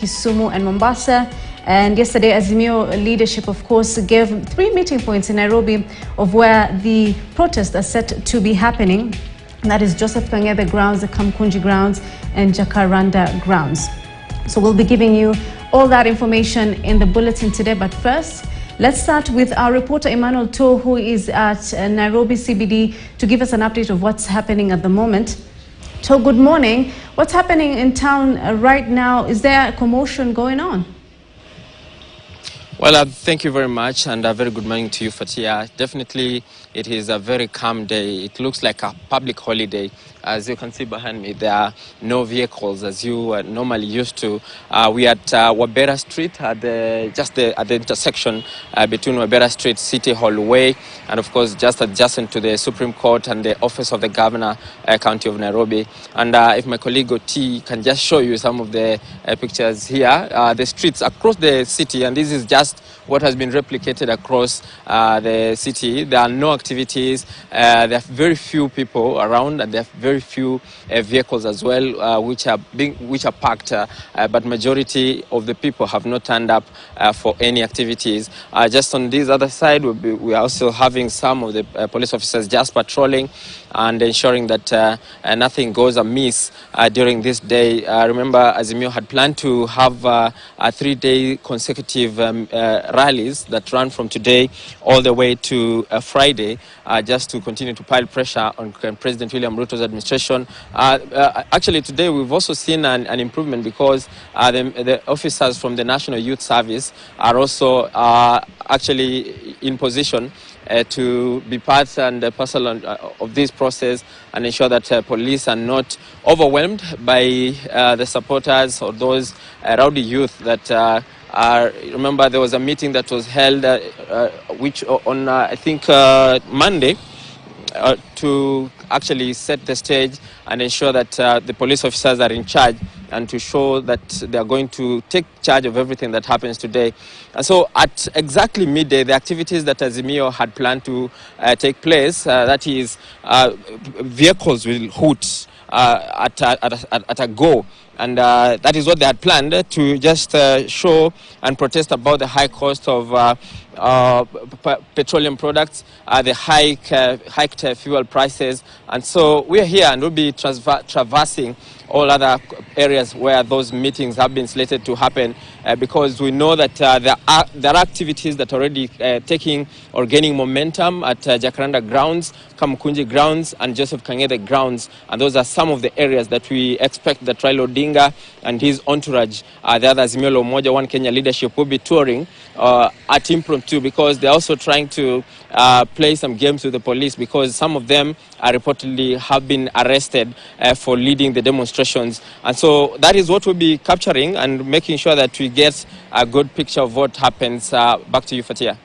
Kisumu and Mombasa. And yesterday, Azimio leadership, of course, gave 3 meeting points in Nairobi of where the protests are set to be happening. And that is Joseph Kangebe grounds, the Kamkunji grounds, and Jacaranda grounds. So we'll be giving you all that information in the bulletin today. But first, let's start with our reporter Emmanuel To, who is at Nairobi CBD, to give us an update of what's happening at the moment. To, good morning. What's happening in town right now? Is there a commotion going on? Well, thank you very much, and a very good morning to you, Fatia. Definitely, it is a very calm day. It looks like a public holiday. As you can see behind me, there are no vehicles as you are normally used to. We are at Wabera Street, at the intersection between Wabera Street, City Hall Way, and of course, just adjacent to the Supreme Court and the office of the Governor, County of Nairobi. And if my colleague Oti can just show you some of the pictures here, the streets across the city, and this is just what has been replicated across the city. There are no activities. There are very few people around, and there are very few vehicles as well, which are parked. But majority of the people have not turned up for any activities. Just on this other side, we are also having some of the police officers just patrolling and ensuring that nothing goes amiss during this day. Remember, Azimio had planned to have a 3-day consecutive rallies that run from today all the way to Friday, just to continue to pile pressure on President William Ruto's administration. Actually, today we've also seen an improvement because the officers from the National Youth Service are also actually in position to be part and parcel of this process and ensure that police are not overwhelmed by the supporters or those rowdy youth that remember, there was a meeting that was held which on I think Monday to actually set the stage and ensure that the police officers are in charge and to show that they are going to take charge of everything that happens today. And so at exactly midday, the activities that Azimio had planned to take place, that is, vehicles will hoot at a go. And that is what they had planned, to just show and protest about the high cost of petroleum products, the hiked fuel prices. And so we are here and we'll be traversing all other areas where those meetings have been slated to happen, because we know that there are activities that are already taking or gaining momentum at Jacaranda grounds, Kamkunji grounds, and Joseph Kangebe grounds. And those are some of the areas that we expect that Raila Odinga and his entourage, the other Azimio la Umoja, One Kenya leadership, will be touring at impromptu, because they're also trying to play some games with the police, because some of them reportedly have been arrested for leading the demonstrations. And so that is what we'll be capturing and making sure that we get a good picture of what happens. Back to you, Fatia.